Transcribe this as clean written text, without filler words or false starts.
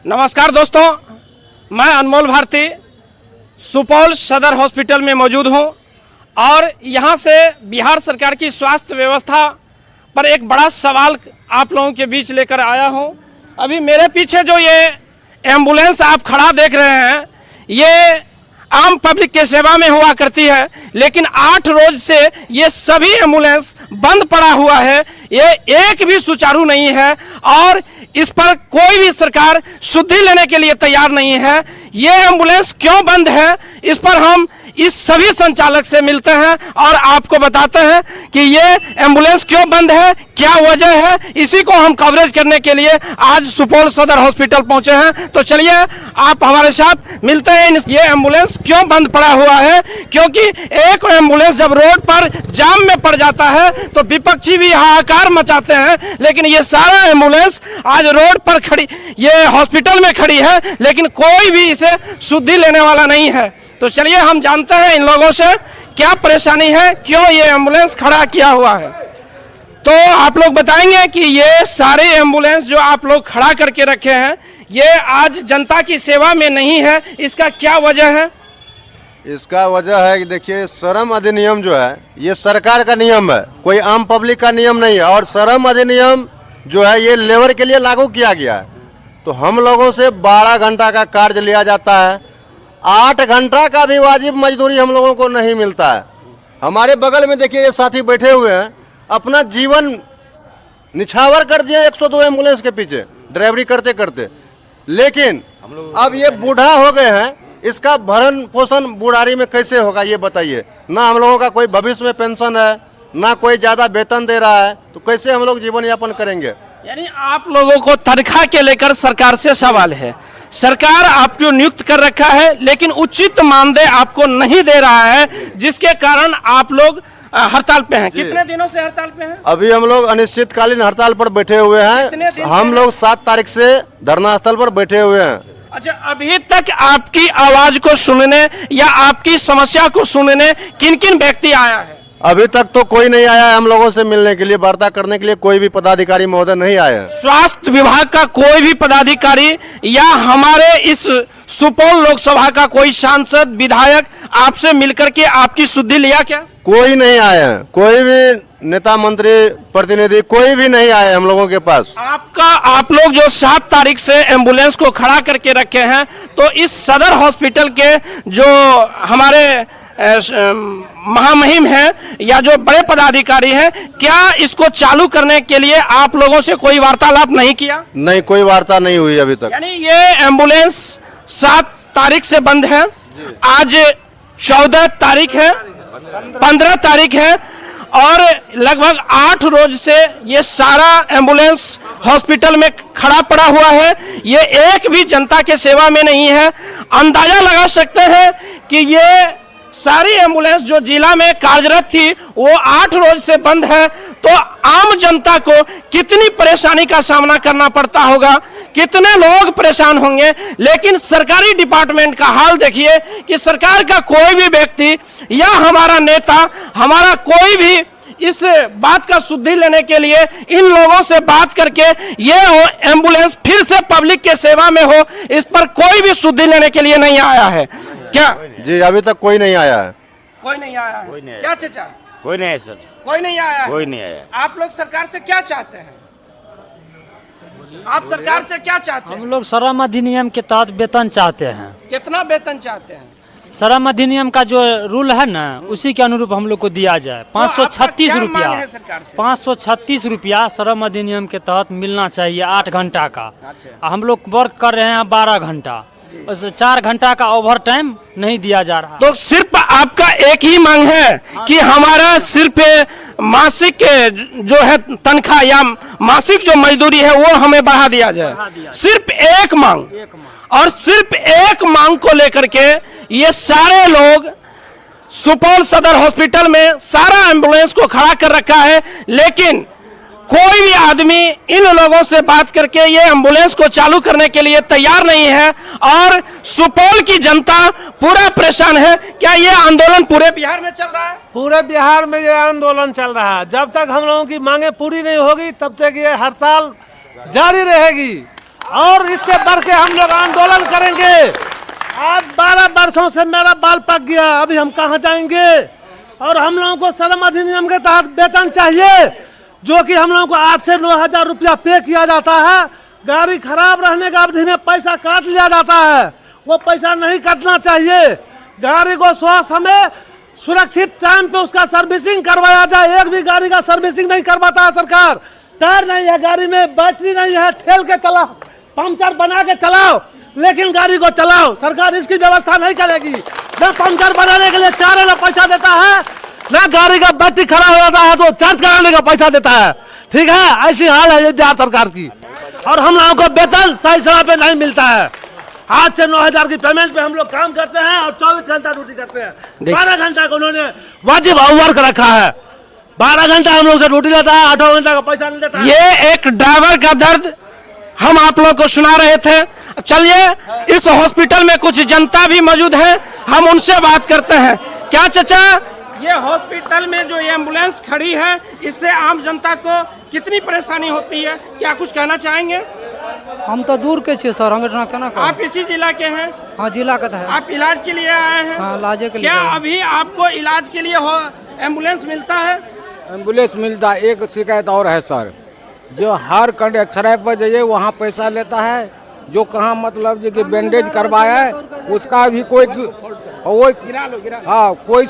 नमस्कार दोस्तों, मैं अनमोल भारती सुपौल सदर हॉस्पिटल में मौजूद हूं और यहां से बिहार सरकार की स्वास्थ्य व्यवस्था पर एक बड़ा सवाल आप लोगों के बीच लेकर आया हूं। अभी मेरे पीछे जो ये एम्बुलेंस आप खड़ा देख रहे हैं, ये आम पब्लिक के सेवा में हुआ करती है, लेकिन 8 रोज से ये सभी एम्बुलेंस बंद पड़ा हुआ है। ये एक भी सुचारू नहीं है और इस पर कोई भी सरकार सुधि लेने के लिए तैयार नहीं है। ये एम्बुलेंस क्यों बंद है, इस पर हम इस सभी संचालक से मिलते हैं और आपको बताते हैं कि ये एम्बुलेंस क्यों बंद है, क्या वजह है। इसी को हम कवरेज करने के लिए आज सुपौल सदर हॉस्पिटल पहुंचे हैं। तो चलिए आप हमारे साथ मिलते हैं। ये एम्बुलेंस क्यों बंद पड़ा हुआ है, क्योंकि एक एम्बुलेंस जब रोड पर जाम में पड़ जाता है तो विपक्षी भी हाहाकार मचाते हैं, लेकिन ये सारा एम्बुलेंस आज रोड पर खड़ी, ये हॉस्पिटल में खड़ी है, लेकिन कोई भी इसे सुधि लेने वाला नहीं है। तो चलिए हम जानते हैं इन लोगों से क्या परेशानी है, क्यों ये एम्बुलेंस खड़ा किया हुआ है। तो आप लोग बताएंगे कि ये सारे एम्बुलेंस जो आप लोग खड़ा करके रखे हैं, ये आज जनता की सेवा में नहीं है, इसका क्या वजह है? इसका वजह है कि देखिए, श्रम अधिनियम जो है ये सरकार का नियम है, कोई आम पब्लिक का नियम नहीं है। और श्रम अधिनियम जो है ये लेबर के लिए लागू किया गया है। तो हम लोगों से 12 घंटा का कार्य लिया जाता है, 8 घंटा का भी वाजिब मजदूरी हम लोगों को नहीं मिलता है। हमारे बगल में देखिए ये साथी बैठे हुए हैं, अपना जीवन निछावर कर दिए 102 एम्बुलेंस के पीछे ड्राइवरी करते करते, लेकिन अब ये बूढ़ा हो गए हैं, इसका भरण पोषण बुढ़ारी में कैसे होगा ये बताइए। ना हम लोगों का कोई भविष्य में पेंशन है, ना कोई ज़्यादा वेतन दे रहा है, तो कैसे हम लोग जीवन यापन करेंगे। यानी आप लोगों को तनख्वाह के लेकर सरकार से सवाल है। सरकार आपको नियुक्त कर रखा है, लेकिन उचित मानदेय आपको नहीं दे रहा है, जिसके कारण आप लोग हड़ताल पे हैं। कितने दिनों से हड़ताल पे हैं? अभी हम लोग अनिश्चितकालीन हड़ताल पर बैठे हुए हैं। हम लोग 7 तारीख से धरना स्थल पर बैठे हुए हैं। अच्छा, अभी तक आपकी आवाज को सुनने या आपकी समस्या को सुनने किन किन व्यक्ति आया है? अभी तक तो कोई नहीं आया है हम लोगों से मिलने के लिए, वार्ता करने के लिए कोई भी पदाधिकारी महोदय नहीं आए हैं। स्वास्थ्य विभाग का कोई भी पदाधिकारी या हमारे इस सुपौल लोकसभा का कोई सांसद विधायक आपसे मिलकर के आपकी सुधि लिया क्या? कोई नहीं आए हैं, कोई भी नेता मंत्री प्रतिनिधि कोई भी नहीं आए हम लोगों के पास। आप लोग जो 7 तारीख से एम्बुलेंस को खड़ा करके रखे हैं, तो इस सदर हॉस्पिटल के जो हमारे महामहिम हैं या जो बड़े पदाधिकारी हैं, क्या इसको चालू करने के लिए आप लोगों से कोई वार्तालाप नहीं किया? नहीं, कोई वार्ता नहीं हुई अभी तक। यानी ये एम्बुलेंस 7 तारीख से बंद है, आज 14 तारीख है, 15 तारीख है और लगभग 8 रोज से ये सारा एम्बुलेंस हॉस्पिटल में खड़ा पड़ा हुआ है। ये एक भी जनता के सेवा में नहीं है। अंदाजा लगा सकते हैं कि ये सारी एम्बुलेंस जो जिला में कार्यरत थी वो 8 रोज से बंद है। तो आम जनता को कितनी परेशानी का सामना करना पड़ता होगा, कितने लोग परेशान होंगे। लेकिन सरकारी डिपार्टमेंट का हाल देखिए कि सरकार का कोई भी व्यक्ति या हमारा नेता, हमारा कोई भी इस बात का सुधि लेने के लिए इन लोगों से बात करके ये एम्बुलेंस फिर से पब्लिक के सेवा में हो, इस पर कोई भी सुधि लेने के लिए नहीं आया है क्या? जी, अभी तक कोई नहीं आया है। कोई नहीं आया है। क्या चाचा? कोई नहीं है सर, कोई नहीं आया है। कोई नहीं आया। आप लोग सरकार से क्या चाहते हैं? आप सरकार से क्या चाहते हैं? हम लोग श्रम अधिनियम के तहत वेतन चाहते हैं। कितना वेतन चाहते हैं? श्रम अधिनियम का जो रूल है ना, उसी के अनुरूप हम लोग को दिया जाए। 536 रुपया, 536 रुपया श्रम अधिनियम के तहत मिलना चाहिए 8 घंटा का। हम लोग वर्क कर रहे हैं 12 घंटा, बस 4 घंटा का ओवर टाइम नहीं दिया जा रहा। तो सिर्फ आपका एक ही मांग है कि हमारा सिर्फ मासिक जो है तनख्वाह या मासिक जो मजदूरी है वो हमें बढ़ा दिया जाए। सिर्फ एक मांग, और सिर्फ एक मांग को लेकर के ये सारे लोग सुपौल सदर हॉस्पिटल में सारा एम्बुलेंस को खड़ा कर रखा है, लेकिन कोई भी आदमी इन लोगों से बात करके ये एम्बुलेंस को चालू करने के लिए तैयार नहीं है। और सुपौल की जनता पूरा परेशान है। क्या ये आंदोलन पूरे बिहार में चल रहा है? पूरे बिहार में ये आंदोलन चल रहा है। जब तक हम लोगों की मांगे पूरी नहीं होगी तब तक ये हड़ताल जारी रहेगी। और इससे बढ़ के हम लोग आंदोलन करेंगे। आज 12 वर्षों से मेरा बाल पक गया, अभी हम कहाँ जाएंगे। और हम लोगों को श्रम अधिनियम के तहत वेतन चाहिए, जो कि हम लोगों को 8 से 9 हजार रुपया पे किया जाता है। गाड़ी खराब रहने का अवधि में पैसा काट लिया जाता है, वो पैसा नहीं काटना चाहिए। गाड़ी को समय सुरक्षित टाइम पे उसका सर्विसिंग करवाया जाए। एक भी गाड़ी का सर्विसिंग नहीं करवाता है सरकार। टायर नहीं है गाड़ी में, बैटरी नहीं है, ठेल के चलाओ, पंचर बना के चलाओ, लेकिन गाड़ी को चलाओ। सरकार इसकी व्यवस्था नहीं करेगी। न पंचर बनाने के लिए 4 आना पैसा देता है, न गाड़ी का बैटरी खराब हो जाता है तो चार्ज कराने का पैसा देता है। ठीक है, ऐसी हाल है ये बिहार सरकार की। और हम लोगों को वेतन सही समय पे नहीं मिलता है। 8 से 9 हजार की पेमेंट पे हम लोग काम करते हैं और 24 घंटा ड्यूटी करते हैं। 12 घंटा को उन्होंने वाजिब वर्क रखा है। 12 घंटा हम लोग से ड्यूटी लेता है, 8 घंटा का पैसा नहीं देता है। ये एक ड्राइवर का दर्द हम आप लोग को सुना रहे थे। चलिए, इस हॉस्पिटल में कुछ जनता भी मौजूद है, हम उनसे बात करते हैं। क्या चाचा, ये हॉस्पिटल में जो एम्बुलेंस खड़ी है, इससे आम जनता को कितनी परेशानी होती है, क्या कुछ कहना चाहेंगे? हम तो दूर के छे सर, हम इतना केना आप इसी जिला के हैं? हाँ, जिला का है। आप इलाज के लिए आए हैं? हाँ, इलाज के लिए। क्या अभी आपको इलाज के लिए एम्बुलेंस मिलता है? एम्बुलेंस मिलता है। एक शिकायत और है सर, जो हर एक्सरे पर जाइए वहाँ पैसा लेता है। जो कहाँ मतलब जो कि बैंडेज करवाया है उसका भी कोई हाँ कोई